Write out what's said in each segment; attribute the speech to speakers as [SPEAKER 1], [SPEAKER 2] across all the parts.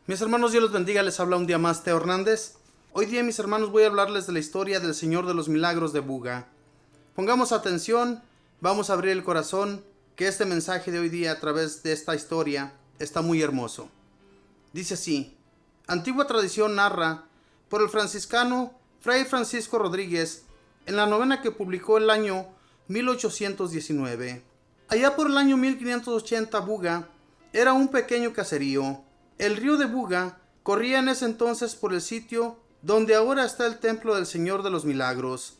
[SPEAKER 1] Mis hermanos, Dios los bendiga, les habla un día más Teo Hernández. Hoy día, mis hermanos, voy a hablarles de la historia del Señor de los Milagros de Buga. Pongamos atención, vamos a abrir el corazón, que este mensaje de hoy día a través de esta historia está muy hermoso. Dice así: antigua tradición narra por el franciscano Fray Francisco Rodríguez en la novena que publicó el año 1819. Allá por el año 1580, Buga era un pequeño caserío. El río de Buga corría en ese entonces por el sitio donde ahora está el templo del Señor de los Milagros.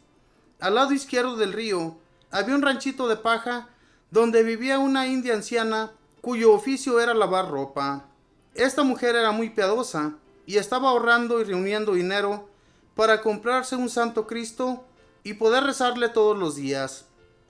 [SPEAKER 1] Al lado izquierdo del río había un ranchito de paja donde vivía una india anciana cuyo oficio era lavar ropa. Esta mujer era muy piadosa y estaba ahorrando y reuniendo dinero para comprarse un Santo Cristo y poder rezarle todos los días.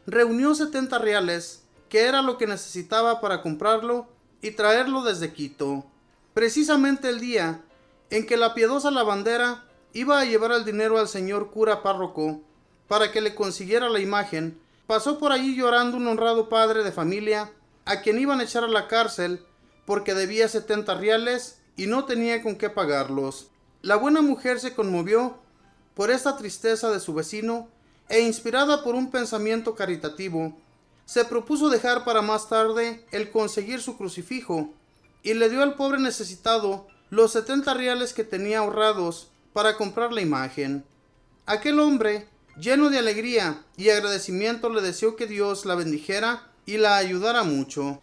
[SPEAKER 1] Reunió 70 reales, que era lo que necesitaba para comprarlo y traerlo desde Quito. Precisamente el día en que la piadosa lavandera iba a llevar el dinero al señor cura párroco para que le consiguiera la imagen, pasó por allí llorando un honrado padre de familia a quien iban a echar a la cárcel porque debía 70 reales y no tenía con qué pagarlos. La buena mujer se conmovió por esta tristeza de su vecino e, inspirada por un pensamiento caritativo, se propuso dejar para más tarde el conseguir su crucifijo y le dio al pobre necesitado los 70 reales que tenía ahorrados para comprar la imagen. Aquel hombre, lleno de alegría y agradecimiento, le deseó que Dios la bendijera y la ayudara mucho.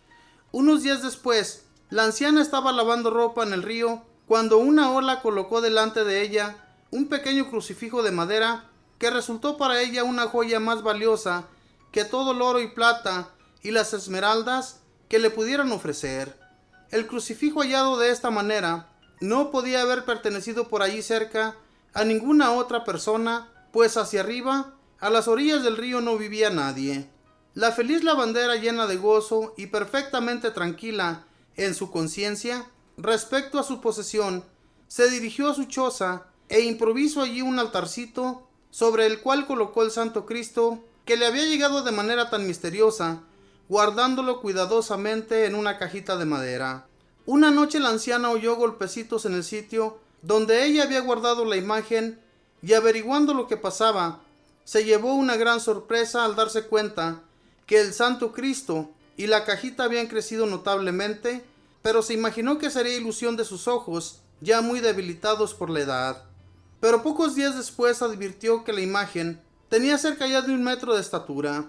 [SPEAKER 1] Unos días después, la anciana estaba lavando ropa en el río cuando una ola colocó delante de ella un pequeño crucifijo de madera que resultó para ella una joya más valiosa que todo el oro y plata y las esmeraldas que le pudieran ofrecer. El crucifijo hallado de esta manera no podía haber pertenecido por allí cerca a ninguna otra persona, pues hacia arriba, a las orillas del río, no vivía nadie. La feliz lavandera, llena de gozo y perfectamente tranquila en su conciencia respecto a su posesión, se dirigió a su choza e improvisó allí un altarcito sobre el cual colocó el Santo Cristo que le había llegado de manera tan misteriosa, guardándolo cuidadosamente en una cajita de madera. Una noche la anciana oyó golpecitos en el sitio donde ella había guardado la imagen y, averiguando lo que pasaba, se llevó una gran sorpresa al darse cuenta que el Santo Cristo y la cajita habían crecido notablemente, pero se imaginó que sería ilusión de sus ojos, ya muy debilitados por la edad. Pero pocos días después advirtió que la imagen tenía cerca ya de 1 metro de estatura.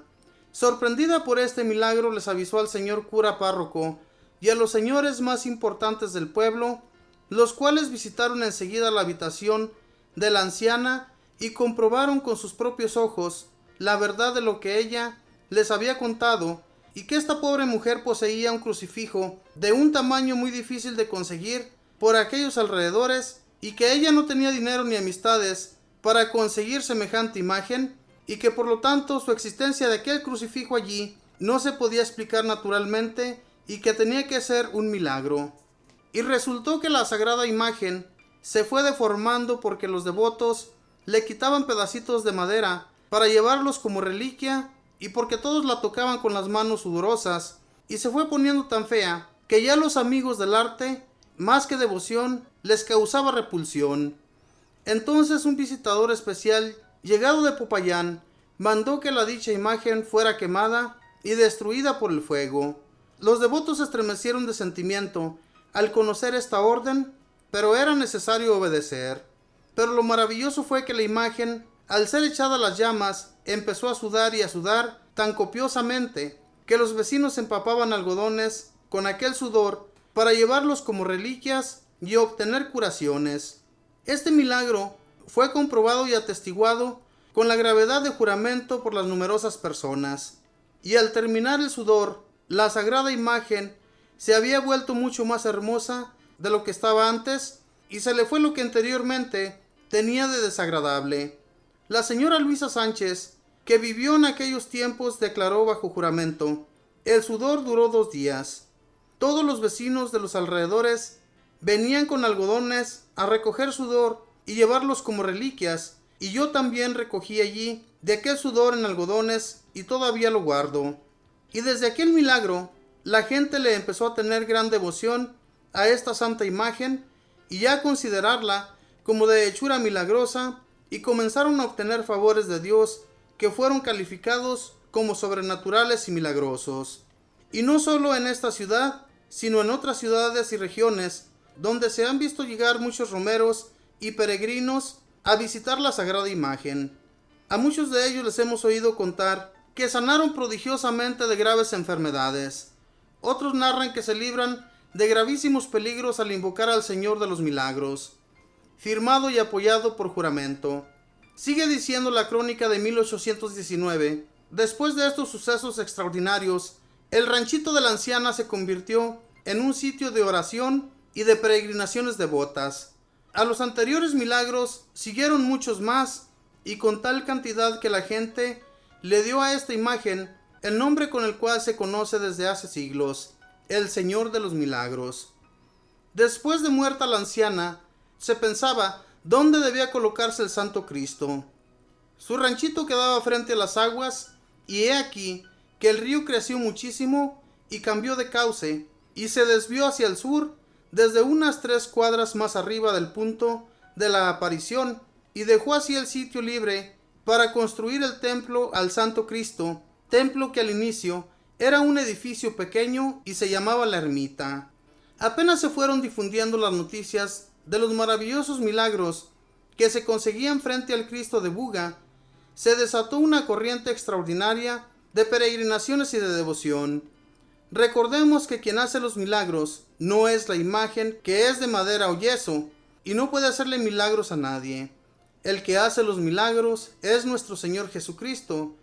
[SPEAKER 1] Sorprendida por este milagro, les avisó al señor cura párroco y a los señores más importantes del pueblo, los cuales visitaron enseguida la habitación de la anciana y comprobaron con sus propios ojos la verdad de lo que ella les había contado, y que esta pobre mujer poseía un crucifijo de un tamaño muy difícil de conseguir por aquellos alrededores, y que ella no tenía dinero ni amistades para conseguir semejante imagen, y que por lo tanto su existencia de aquel crucifijo allí no se podía explicar naturalmente y que tenía que ser un milagro. Y resultó que la sagrada imagen se fue deformando porque los devotos le quitaban pedacitos de madera para llevarlos como reliquia, y porque todos la tocaban con las manos sudorosas, y se fue poniendo tan fea que ya los amigos del arte, más que devoción, les causaba repulsión. Entonces un visitador especial, llegado de Popayán, mandó que la dicha imagen fuera quemada y destruida por el fuego. Los devotos se estremecieron de sentimiento al conocer esta orden, pero era necesario obedecer. Pero lo maravilloso fue que la imagen, al ser echada a las llamas, empezó a sudar y a sudar tan copiosamente que los vecinos empapaban algodones con aquel sudor para llevarlos como reliquias y obtener curaciones. Este milagro fue comprobado y atestiguado con la gravedad de juramento por las numerosas personas, y al terminar el sudor, la sagrada imagen se había vuelto mucho más hermosa de lo que estaba antes, y se le fue lo que anteriormente tenía de desagradable. La señora Luisa Sánchez, que vivió en aquellos tiempos, declaró bajo juramento: el sudor duró 2 días. Todos los vecinos de los alrededores venían con algodones a recoger sudor y llevarlos como reliquias, y yo también recogí allí de aquel sudor en algodones y todavía lo guardo. Y desde aquel milagro la gente le empezó a tener gran devoción a esta santa imagen, y ya considerarla como de hechura milagrosa, y comenzaron a obtener favores de Dios que fueron calificados como sobrenaturales y milagrosos. Y no solo en esta ciudad, sino en otras ciudades y regiones, donde se han visto llegar muchos romeros y peregrinos a visitar la sagrada imagen. A muchos de ellos les hemos oído contar que sanaron prodigiosamente de graves enfermedades. Otros narran que se libran de gravísimos peligros al invocar al Señor de los Milagros, firmado y apoyado por juramento. Sigue diciendo la crónica de 1819, después de estos sucesos extraordinarios, el ranchito de la anciana se convirtió en un sitio de oración y de peregrinaciones devotas. A los anteriores milagros siguieron muchos más, y con tal cantidad que la gente le dio a esta imagen el nombre con el cual se conoce desde hace siglos, el Señor de los Milagros. Después de muerta la anciana, se pensaba dónde debía colocarse el Santo Cristo. Su ranchito quedaba frente a las aguas, y he aquí que el río creció muchísimo y cambió de cauce, y se desvió hacia el sur desde unas 3 cuadras más arriba del punto de la aparición, y dejó así el sitio libre para construir el templo al Santo Cristo, templo que al inicio era un edificio pequeño y se llamaba la ermita. Apenas se fueron difundiendo las noticias de los maravillosos milagros que se conseguían frente al Cristo de Buga, se desató una corriente extraordinaria de peregrinaciones y de devoción. Recordemos que quien hace los milagros no es la imagen, que es de madera o yeso, y no puede hacerle milagros a nadie. El que hace los milagros es nuestro Señor Jesucristo,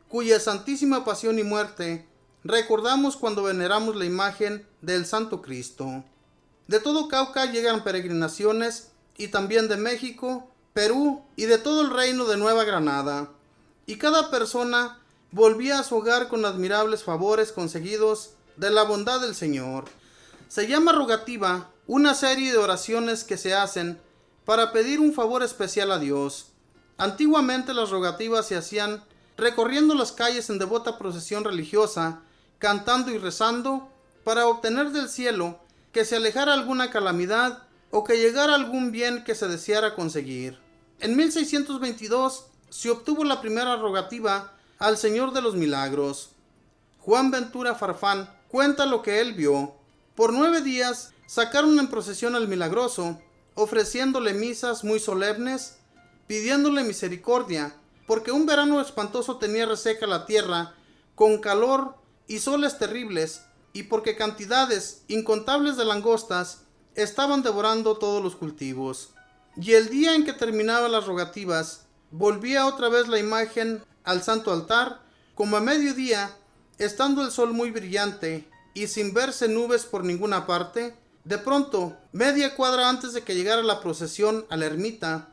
[SPEAKER 1] cuya santísima pasión y muerte recordamos cuando veneramos la imagen del Santo Cristo. De todo Cauca llegan peregrinaciones, y también de México, Perú y de todo el reino de Nueva Granada, y cada persona volvía a su hogar con admirables favores conseguidos de la bondad del Señor. Se llama rogativa una serie de oraciones que se hacen para pedir un favor especial a Dios. Antiguamente las rogativas se hacían recorriendo las calles en devota procesión religiosa, cantando y rezando para obtener del cielo que se alejara alguna calamidad o que llegara algún bien que se deseara conseguir. En 1622 se obtuvo la primera rogativa al Señor de los Milagros. Juan Ventura Farfán cuenta lo que él vio. Por 9 días sacaron en procesión al milagroso, ofreciéndole misas muy solemnes, pidiéndole misericordia, porque un verano espantoso tenía reseca la tierra, con calor y soles terribles, y porque cantidades incontables de langostas estaban devorando todos los cultivos. Y el día en que terminaban las rogativas, volvía otra vez la imagen al santo altar, como a mediodía, estando el sol muy brillante y sin verse nubes por ninguna parte. De pronto, media cuadra antes de que llegara la procesión a la ermita,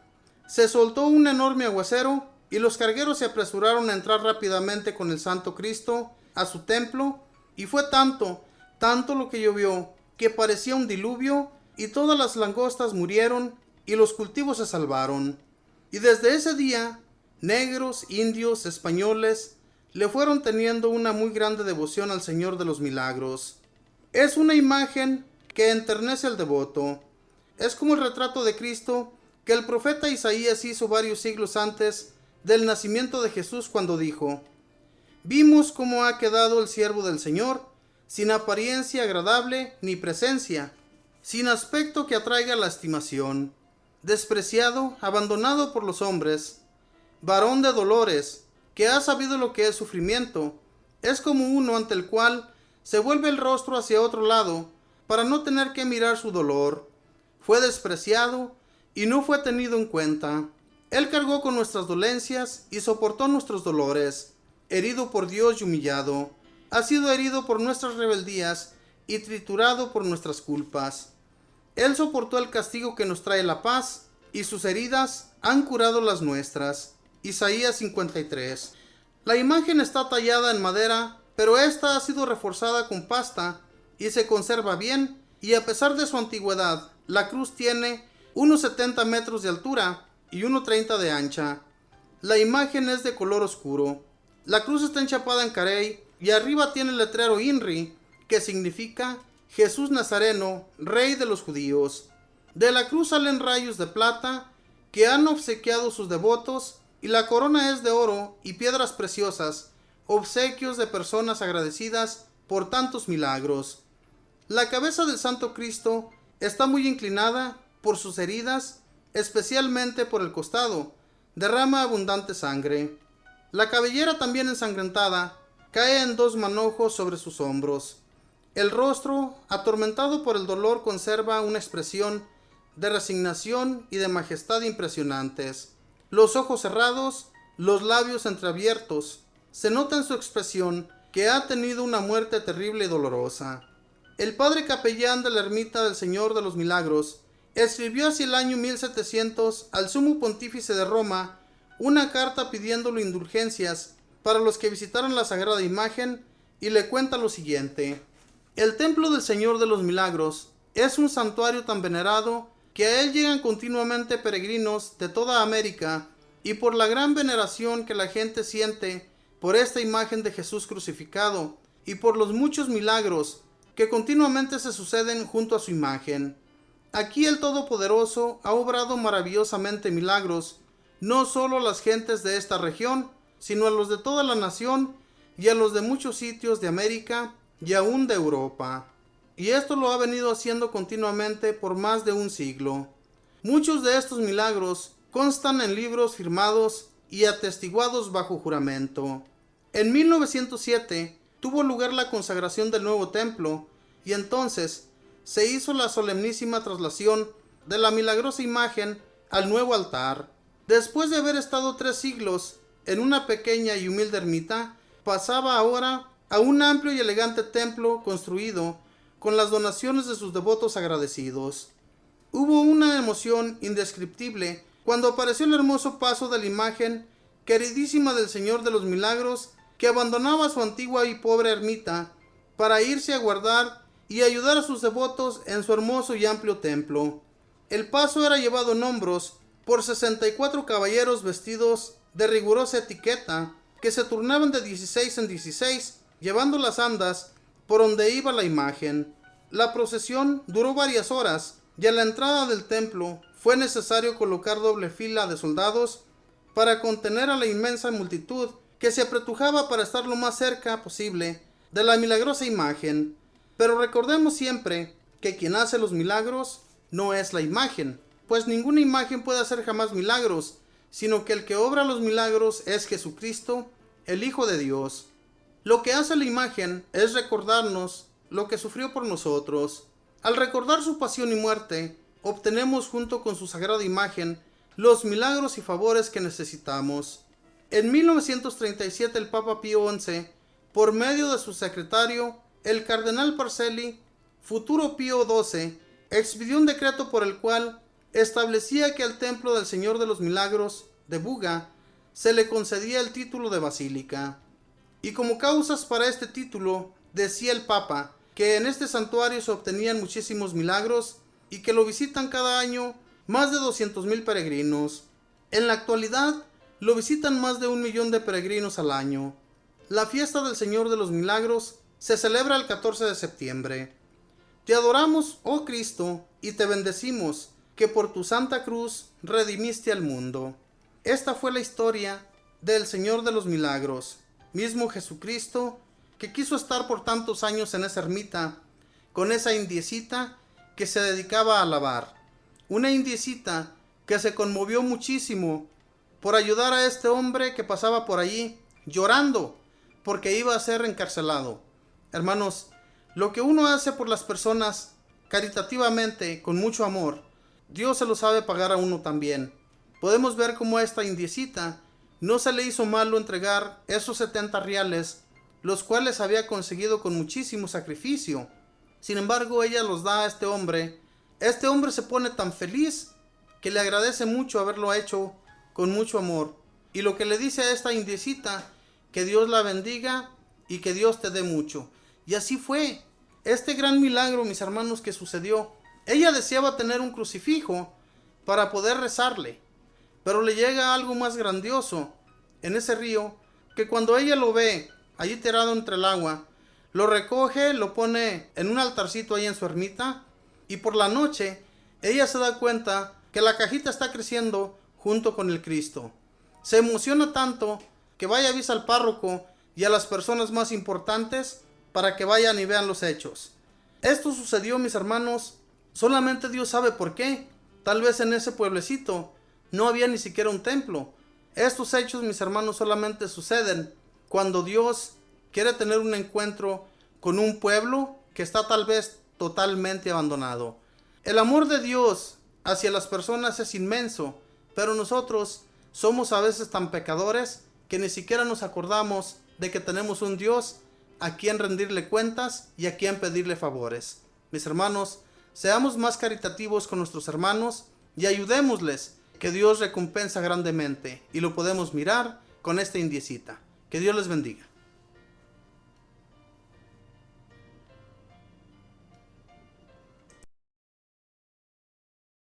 [SPEAKER 1] se soltó un enorme aguacero, y los cargueros se apresuraron a entrar rápidamente con el Santo Cristo a su templo, y fue tanto lo que llovió, que parecía un diluvio, y todas las langostas murieron, y los cultivos se salvaron. Y desde ese día, negros, indios, españoles, le fueron teniendo una muy grande devoción al Señor de los Milagros. Es una imagen que enternece al devoto. Es como el retrato de Cristo que el profeta Isaías hizo varios siglos antes del nacimiento de Jesús, cuando dijo: vimos cómo ha quedado el siervo del Señor, sin apariencia agradable ni presencia, sin aspecto que atraiga la estimación, despreciado, abandonado por los hombres, varón de dolores, que ha sabido lo que es sufrimiento. Es como uno ante el cual se vuelve el rostro hacia otro lado para no tener que mirar su dolor. Fue despreciado y no fue tenido en cuenta. Él cargó con nuestras dolencias y soportó nuestros dolores. Herido por Dios y humillado, ha sido herido por nuestras rebeldías y triturado por nuestras culpas. Él soportó el castigo que nos trae la paz, y sus heridas han curado las nuestras. Isaías 53. La imagen está tallada en madera, pero esta ha sido reforzada con pasta y se conserva bien, y a pesar de su antigüedad, la cruz tiene unos 70 metros de altura y 1,30 de ancha. La imagen es de color oscuro. La cruz está enchapada en carey y arriba tiene el letrero INRI, que significa Jesús Nazareno, Rey de los Judíos. De la cruz salen rayos de plata que han obsequiado sus devotos, y la corona es de oro y piedras preciosas, obsequios de personas agradecidas por tantos milagros. La cabeza del Santo Cristo está muy inclinada por sus heridas, especialmente por el costado, derrama abundante sangre. La cabellera, también ensangrentada, cae en 2 manojos sobre sus hombros. El rostro, atormentado por el dolor, conserva una expresión de resignación y de majestad impresionantes. Los ojos cerrados, los labios entreabiertos. Se nota en su expresión que ha tenido una muerte terrible y dolorosa. El padre capellán de la ermita del Señor de los Milagros escribió hacia el año 1700 al sumo pontífice de Roma una carta pidiéndole indulgencias para los que visitaron la sagrada imagen, y le cuenta lo siguiente: el templo del Señor de los Milagros es un santuario tan venerado que a él llegan continuamente peregrinos de toda América, y por la gran veneración que la gente siente por esta imagen de Jesús crucificado y por los muchos milagros que continuamente se suceden junto a su imagen. Aquí el Todopoderoso ha obrado maravillosamente milagros, no solo a las gentes de esta región, sino a los de toda la nación y a los de muchos sitios de América y aún de Europa. Y esto lo ha venido haciendo continuamente por más de un siglo. Muchos de estos milagros constan en libros firmados y atestiguados bajo juramento. En 1907 tuvo lugar la consagración del nuevo templo, y entonces se hizo la solemnísima traslación de la milagrosa imagen al nuevo altar. Después de haber estado 3 siglos en una pequeña y humilde ermita, pasaba ahora a un amplio y elegante templo construido con las donaciones de sus devotos agradecidos. Hubo una emoción indescriptible cuando apareció el hermoso paso de la imagen queridísima del Señor de los Milagros, que abandonaba su antigua y pobre ermita para irse a guardar y ayudar a sus devotos en su hermoso y amplio templo. El paso era llevado en hombros por 64 caballeros vestidos de rigurosa etiqueta, que se turnaban de 16 en 16, llevando las andas por donde iba la imagen. La procesión duró varias horas, y a la entrada del templo fue necesario colocar doble fila de soldados para contener a la inmensa multitud que se apretujaba para estar lo más cerca posible de la milagrosa imagen. Pero recordemos siempre que quien hace los milagros no es la imagen, pues ninguna imagen puede hacer jamás milagros, sino que el que obra los milagros es Jesucristo, el Hijo de Dios. Lo que hace la imagen es recordarnos lo que sufrió por nosotros. Al recordar su pasión y muerte, obtenemos junto con su sagrada imagen los milagros y favores que necesitamos. En 1937 el Papa Pío XI, por medio de su secretario, el cardenal Parcelli, futuro Pío XII, expidió un decreto por el cual establecía que al templo del Señor de los Milagros de Buga se le concedía el título de basílica. Y como causas para este título, decía el Papa que en este santuario se obtenían muchísimos milagros y que lo visitan cada año más de 200,000 peregrinos. En la actualidad lo visitan más de 1 millón de peregrinos al año. La fiesta del Señor de los Milagros se celebra el 14 de septiembre. Te adoramos, oh Cristo, y te bendecimos, que por tu santa cruz redimiste al mundo. Esta fue la historia del Señor de los Milagros, mismo Jesucristo, que quiso estar por tantos años en esa ermita, con esa indiecita que se dedicaba a alabar. Una indiecita que se conmovió muchísimo por ayudar a este hombre que pasaba por allí, llorando, porque iba a ser encarcelado. Hermanos, lo que uno hace por las personas caritativamente, con mucho amor, Dios se lo sabe pagar a uno también. Podemos ver cómo a esta indiecita no se le hizo malo entregar esos 70 reales, los cuales había conseguido con muchísimo sacrificio. Sin embargo, ella los da a este hombre. Este hombre se pone tan feliz que le agradece mucho haberlo hecho con mucho amor. Y lo que le dice a esta indiecita, que Dios la bendiga y que Dios te dé mucho. Y así fue. Este gran milagro, mis hermanos, que sucedió. Ella deseaba tener un crucifijo para poder rezarle, pero le llega algo más grandioso en ese río, que cuando ella lo ve allí tirado entre el agua, lo recoge, lo pone en un altarcito ahí en su ermita, y por la noche Ella se da cuenta que la cajita está creciendo junto con el Cristo. Se emociona tanto que vaya y avisa al párroco y a las personas más importantes para que vayan y vean los hechos. Esto sucedió, mis hermanos, solamente Dios sabe por qué. Tal vez en ese pueblecito no había ni siquiera un templo. Estos hechos, mis hermanos, solamente suceden cuando Dios quiere tener un encuentro con un pueblo que está tal vez totalmente abandonado. El amor de Dios hacia las personas es inmenso, pero nosotros somos a veces tan pecadores que ni siquiera nos acordamos de que tenemos un Dios a quien rendirle cuentas y a quien pedirle favores. Mis hermanos, seamos más caritativos con nuestros hermanos y ayudémosles, que Dios recompensa grandemente, y lo podemos mirar con esta indiecita. Que Dios les bendiga.